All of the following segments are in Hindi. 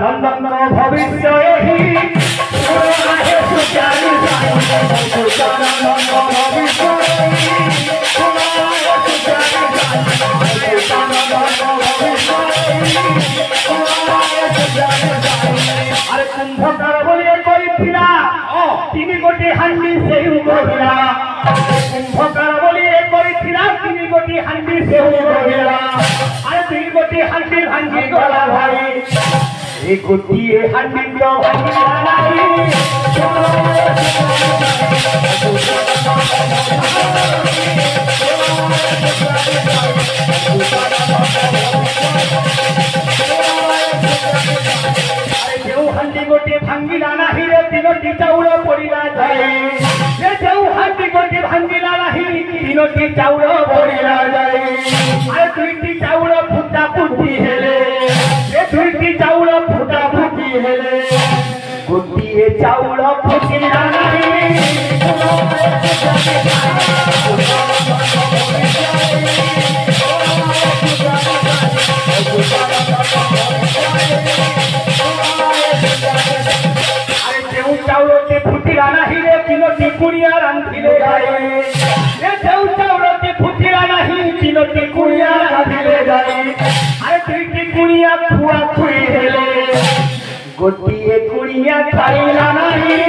नंदन भविष्य अरे कुंभकार बोलिए कोई फिरा तीन गोटी हांडी से उगोहिला कुंभकार बोलिए कोई फिरा तीन गोटी हांडी से उगोहिला अरे तीन गोटी हांडी भांगी गला भाई एक गोटी हांडी तो भांगी नहीं हांडी गोटी भांगिला नाही रे तीनोटी चाउळ पडिला जाए जे जेउ हांडी गोटी भांगिला नाही तीनोटी चाउळ पडिला जाए अरे दुईटी चाउळ फुटा फुटी हेले ए दुईटी चाउळ फुटा फुटी हेले गोटीए चाउळ फुटिला नाही चाउळते फुटिला नाही रे तीनोटी कुणिया रांधिले जाए रे जेउ चाउळते फुटिला नाही तीनोटी कुणिया रांधिले जाए अरे दुईटी कुणिया खुआ खुई हेले गोटीए कुणिया खाइला नाही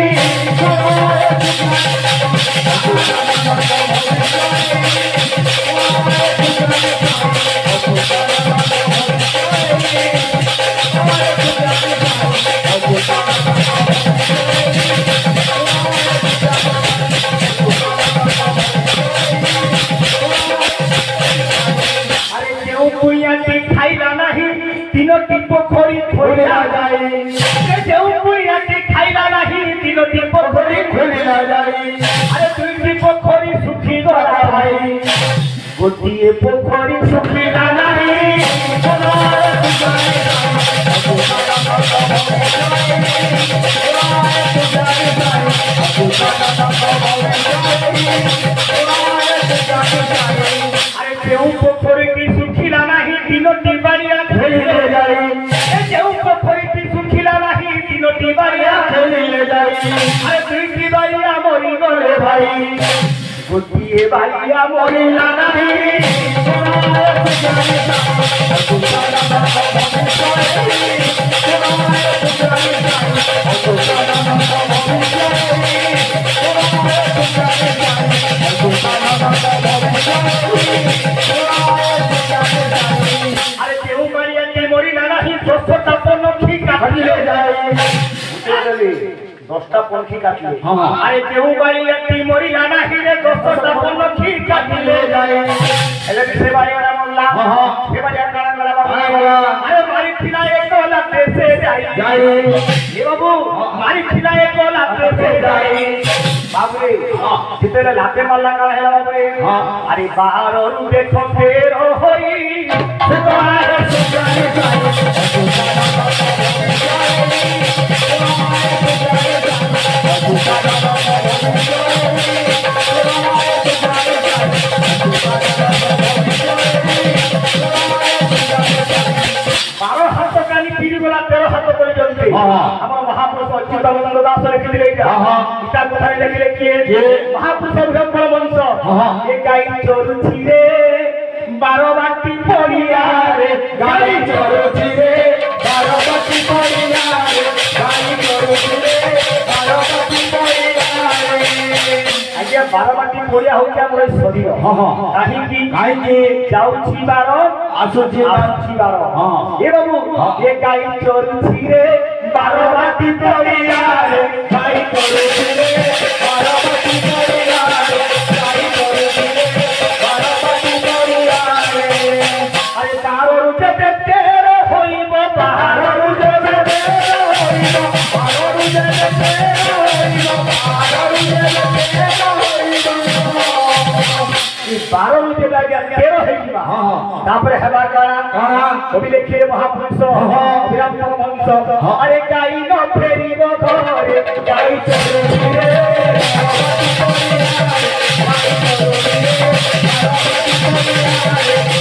खाइला नहीं तीनोटी पोखरी खोलिला जाए जेउ पुयाटी खाइला नहीं तीनोटी पोखरी खोलिला जाए अरे दुईटी पोखरी सुखी गला भाई गोटीए पोखरी सुखिला नहीं अरे जेउ पोखरी की सुखिला नहीं तीनोटी बारिया खेलिले जाए जेउ पोखरी की सुखिला नहीं तीनोटी बारिया खेलिले जाए अरे दुईटी बारिया मरी गले भाई गोटीए बारिया मरिला नहीं अरे केहू मारिया के मरिला नहीं 10टा पंखी काटिले जाए 10टा पंखी काटिले अरे केहू मारिया के मरिला नहीं रे 10टा पंखी काटिले जाए एले से बारिया मोल्ला से बारिया काला काला बाबा अरे मारी खिला एक लाते से जाए ये बाबू मारी खिला एक लाते से जाए बाबरे कितने लाते मारला का है बाबरे अरे बाहर और देखो फेर होई तुम्हारे सुजाने जाए बारो हाथ कानी पीरी बोला 13 हाथ করে জ্বলছে আমার মহাপুরুষ অচ্যুতানন্দ দাস লিখে দিলে এটা কোথায় লিখে কিয়ে মহাপুরুষ ব্রহ্ম বংশ এ গাই চরুছি রে 12 বাটি পড়িয়া রে গাই চরুছি রে 12 বাটি পড়িয়া রে গাই চরুছি রে 12 বাটি পড়িয়া রে আগে 12 বাটি পড়িয়া হচ্ছে আমার শরীর কাহিকি যাউছি 12 আসুছি 12 এ বাবু এ গাই চরুছি রে 12 বাটি পড়িয়া রে গাই চরুছি রে 12 বাটি পড়িয়া রে গাই চরুছি রে 12 বাটি পড়িয়া রে আরে তারর যেতে তের হইব পাহাড়র যেতে তের হইব পাহাড়র যেতে তের হইব পাহাড়র যেতে তের হইব এই 12 যেটা আগে 13 হইবা তারপরে হেবার কারা কবি লিখে মহাপুরুষ অবিরাম বংশ আরে গাই ন ফেরিব ঘরে গাই চলে রে Hare